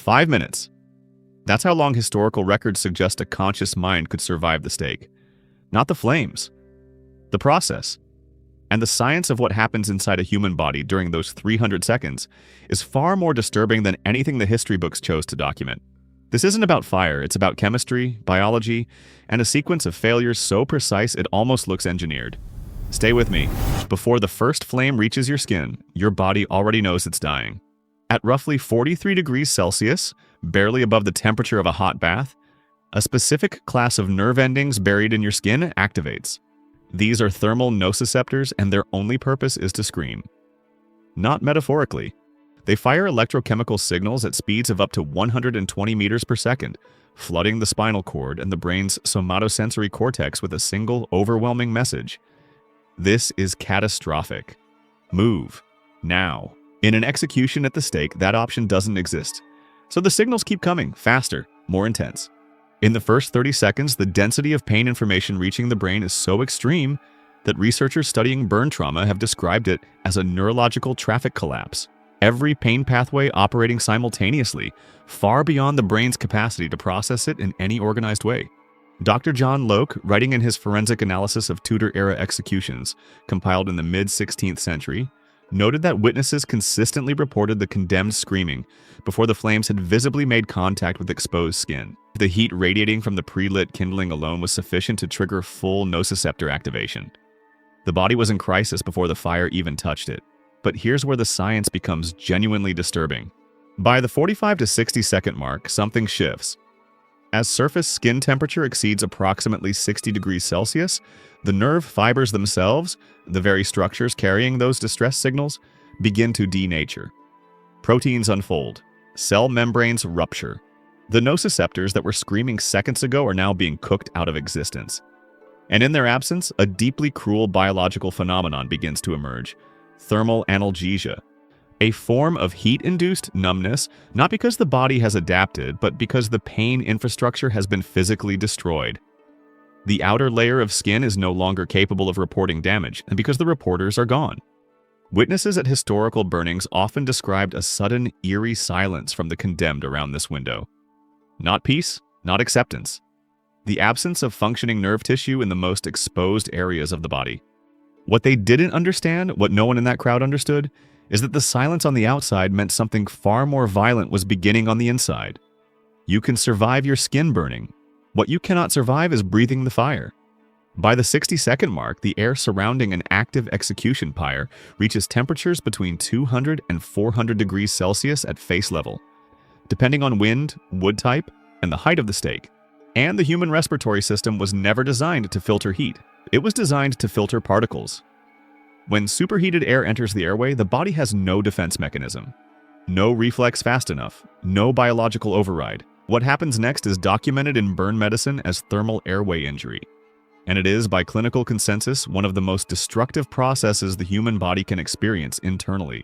5 minutes. That's how long historical records suggest a conscious mind could survive the stake. Not the flames. The process. And the science of what happens inside a human body during those 300 seconds is far more disturbing than anything the history books chose to document. This isn't about fire, it's about chemistry, biology, and a sequence of failures so precise it almost looks engineered. Stay with me. Before the first flame reaches your skin, your body already knows it's dying. At roughly 43 degrees Celsius, barely above the temperature of a hot bath, a specific class of nerve endings buried in your skin activates. These are thermal nociceptors, and their only purpose is to scream. Not metaphorically. They fire electrochemical signals at speeds of up to 120 meters per second, flooding the spinal cord and the brain's somatosensory cortex with a single, overwhelming message. This is catastrophic. Move. Now. In an execution at the stake, that option doesn't exist. So the signals keep coming, faster, more intense. In the first 30 seconds, the density of pain information reaching the brain is so extreme that researchers studying burn trauma have described it as a neurological traffic collapse. Every pain pathway operating simultaneously, far beyond the brain's capacity to process it in any organized way. Dr. John Locke, writing in his forensic analysis of Tudor-era executions, compiled in the mid-16th century, noted that witnesses consistently reported the condemned screaming before the flames had visibly made contact with exposed skin. The heat radiating from the pre-lit kindling alone was sufficient to trigger full nociceptor activation. The body was in crisis before the fire even touched it. But here's where the science becomes genuinely disturbing. By the 45 to 60 second mark, something shifts. As surface skin temperature exceeds approximately 60 degrees Celsius, the nerve fibers themselves, the very structures carrying those distress signals, begin to denature. Proteins unfold. Cell membranes rupture. The nociceptors that were screaming seconds ago are now being cooked out of existence. And in their absence, a deeply cruel biological phenomenon begins to emerge: thermal analgesia. A form of heat-induced numbness, not because the body has adapted, but because the pain infrastructure has been physically destroyed. The outer layer of skin is no longer capable of reporting damage, and because the reporters are gone. Witnesses at historical burnings often described a sudden, eerie silence from the condemned around this window. Not peace, not acceptance. The absence of functioning nerve tissue in the most exposed areas of the body. What they didn't understand, what no one in that crowd understood, is that the silence on the outside meant something far more violent was beginning on the inside. You can survive your skin burning. What you cannot survive is breathing the fire. By the 60-second mark, the air surrounding an active execution pyre reaches temperatures between 200 and 400 degrees Celsius at face level, depending on wind, wood type, and the height of the stake. And the human respiratory system was never designed to filter heat. It was designed to filter particles. When superheated air enters the airway, the body has no defense mechanism. No reflex fast enough. No biological override. What happens next is documented in burn medicine as thermal airway injury. And it is, by clinical consensus, one of the most destructive processes the human body can experience internally.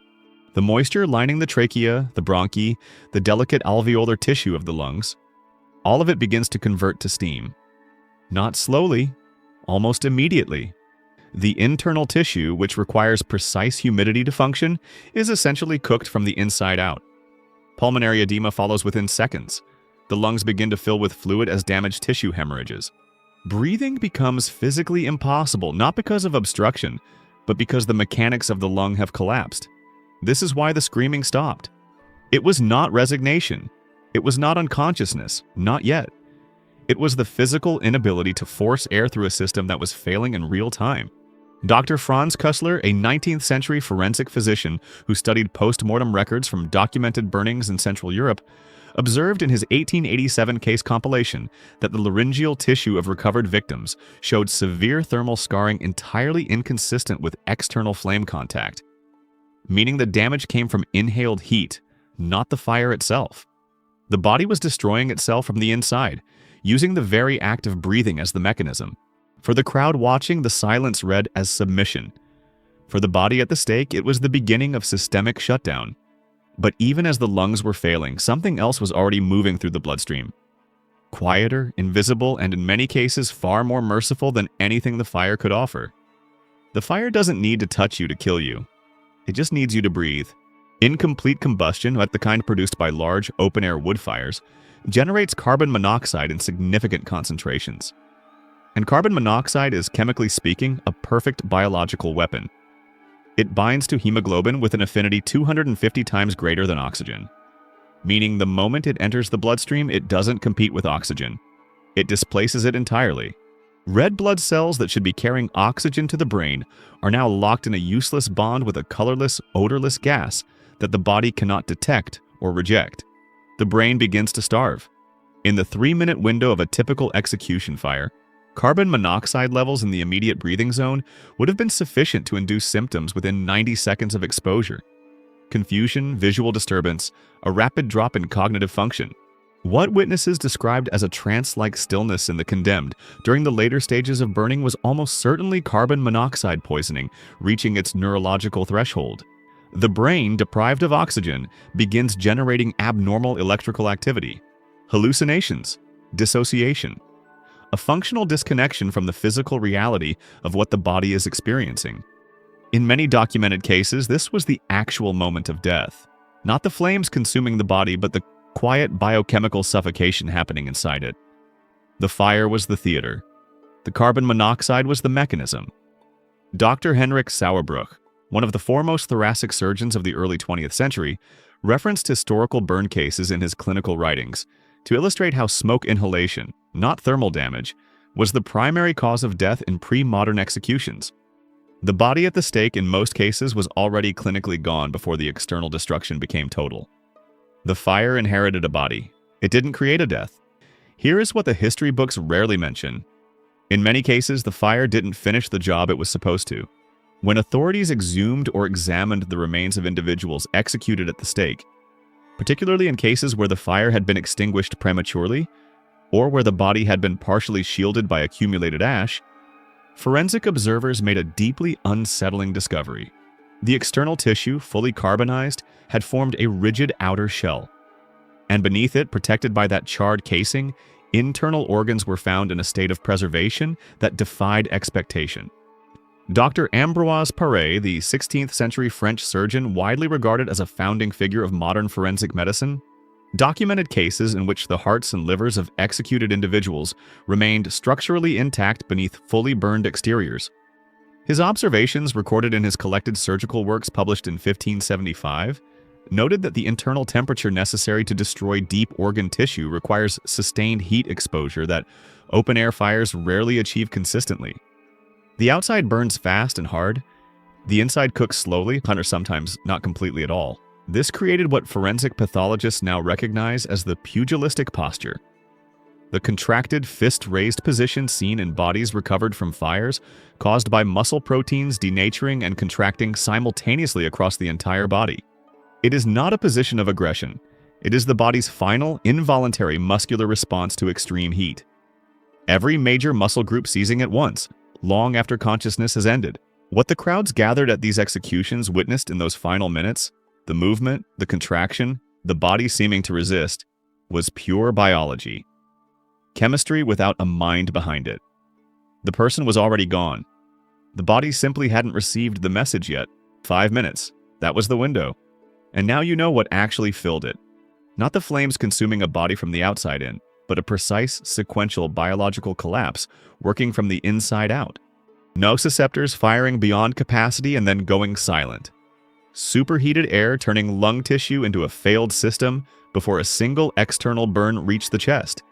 The moisture lining the trachea, the bronchi, the delicate alveolar tissue of the lungs, all of it begins to convert to steam. Not slowly, almost immediately. The internal tissue, which requires precise humidity to function, is essentially cooked from the inside out. Pulmonary edema follows within seconds. The lungs begin to fill with fluid as damaged tissue hemorrhages. Breathing becomes physically impossible, not because of obstruction, but because the mechanics of the lung have collapsed. This is why the screaming stopped. It was not resignation. It was not unconsciousness, not yet. It was the physical inability to force air through a system that was failing in real time. Dr. Franz Kussler, a 19th century forensic physician who studied post-mortem records from documented burnings in Central Europe, observed in his 1887 case compilation that the laryngeal tissue of recovered victims showed severe thermal scarring entirely inconsistent with external flame contact, meaning the damage came from inhaled heat, not the fire itself. The body was destroying itself from the inside, using the very act of breathing as the mechanism. For the crowd watching, the silence read as submission. For the body at the stake, it was the beginning of systemic shutdown. But even as the lungs were failing, something else was already moving through the bloodstream. Quieter, invisible, and in many cases far more merciful than anything the fire could offer. The fire doesn't need to touch you to kill you. It just needs you to breathe. Incomplete combustion, like the kind produced by large, open-air wood fires, generates carbon monoxide in significant concentrations. And carbon monoxide is, chemically speaking, a perfect biological weapon. It binds to hemoglobin with an affinity 250 times greater than oxygen, meaning the moment it enters the bloodstream, it doesn't compete with oxygen. It displaces it entirely. Red blood cells that should be carrying oxygen to the brain are now locked in a useless bond with a colorless, odorless gas that the body cannot detect or reject. The brain begins to starve. In the 3-minute window of a typical execution fire, carbon monoxide levels in the immediate breathing zone would have been sufficient to induce symptoms within 90 seconds of exposure. Confusion, visual disturbance, a rapid drop in cognitive function. What witnesses described as a trance-like stillness in the condemned during the later stages of burning was almost certainly carbon monoxide poisoning reaching its neurological threshold. The brain, deprived of oxygen, begins generating abnormal electrical activity, hallucinations, dissociation, a functional disconnection from the physical reality of what the body is experiencing. In many documented cases, this was the actual moment of death. Not the flames consuming the body, but the quiet biochemical suffocation happening inside it. The fire was the theater. The carbon monoxide was the mechanism. Dr. Henrik Sauerbruch, one of the foremost thoracic surgeons of the early 20th century, referenced historical burn cases in his clinical writings to illustrate how smoke inhalation, not thermal damage, was the primary cause of death in pre-modern executions. The body at the stake in most cases was already clinically gone before the external destruction became total. The fire inherited a body. It didn't create a death. Here is what the history books rarely mention. In many cases, the fire didn't finish the job it was supposed to. When authorities exhumed or examined the remains of individuals executed at the stake, particularly in cases where the fire had been extinguished prematurely, or where the body had been partially shielded by accumulated ash, forensic observers made a deeply unsettling discovery. The external tissue, fully carbonized, had formed a rigid outer shell. And beneath it, protected by that charred casing, internal organs were found in a state of preservation that defied expectation. Dr. Ambroise Paré, the 16th century French surgeon widely regarded as a founding figure of modern forensic medicine, documented cases in which the hearts and livers of executed individuals remained structurally intact beneath fully burned exteriors. His observations, recorded in his collected surgical works published in 1575, noted that the internal temperature necessary to destroy deep organ tissue requires sustained heat exposure that open-air fires rarely achieve consistently. The outside burns fast and hard. The inside cooks slowly, or sometimes not completely at all. This created what forensic pathologists now recognize as the pugilistic posture. The contracted, fist-raised position seen in bodies recovered from fires caused by muscle proteins denaturing and contracting simultaneously across the entire body. It is not a position of aggression. It is the body's final, involuntary muscular response to extreme heat. Every major muscle group seizing at once, long after consciousness has ended. What the crowds gathered at these executions witnessed in those final minutes, the movement, the contraction, the body seeming to resist, was pure biology. Chemistry without a mind behind it. The person was already gone. The body simply hadn't received the message yet. 5 minutes. That was the window. And now you know what actually filled it. Not the flames consuming a body from the outside in, but a precise, sequential biological collapse working from the inside out. Nociceptors firing beyond capacity and then going silent. Superheated air turning lung tissue into a failed system before a single external burn reached the chest.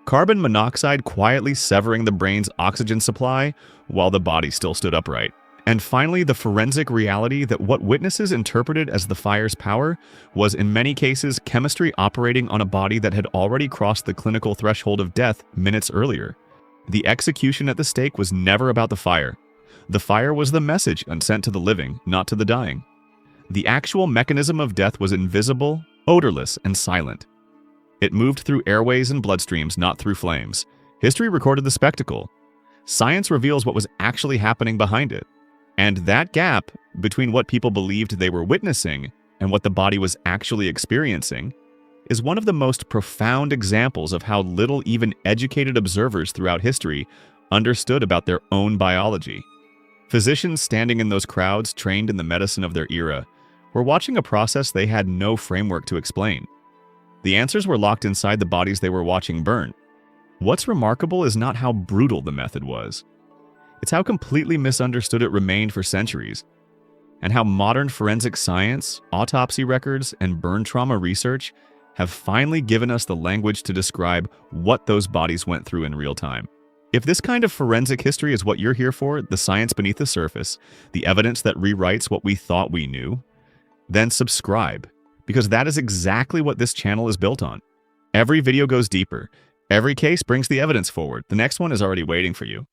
Carbon monoxide quietly severing the brain's oxygen supply while the body still stood upright. And finally, the forensic reality that what witnesses interpreted as the fire's power was in many cases chemistry operating on a body that had already crossed the clinical threshold of death minutes earlier. The execution at the stake was never about the fire. The fire was the message sent to the living, not to the dying. The actual mechanism of death was invisible, odorless, and silent. It moved through airways and bloodstreams, not through flames. History recorded the spectacle. Science reveals what was actually happening behind it. And that gap between what people believed they were witnessing and what the body was actually experiencing is one of the most profound examples of how little even educated observers throughout history understood about their own biology. Physicians standing in those crowds trained in the medicine of their era We're watching a process they had no framework to explain. The answers were locked inside the bodies they were watching burn. What's remarkable is not how brutal the method was. It's how completely misunderstood it remained for centuries, and how modern forensic science, autopsy records, and burn trauma research have finally given us the language to describe what those bodies went through in real time. If this kind of forensic history is what you're here for, the science beneath the surface, the evidence that rewrites what we thought we knew, then subscribe, because that is exactly what this channel is built on. Every video goes deeper. Every case brings the evidence forward. The next one is already waiting for you.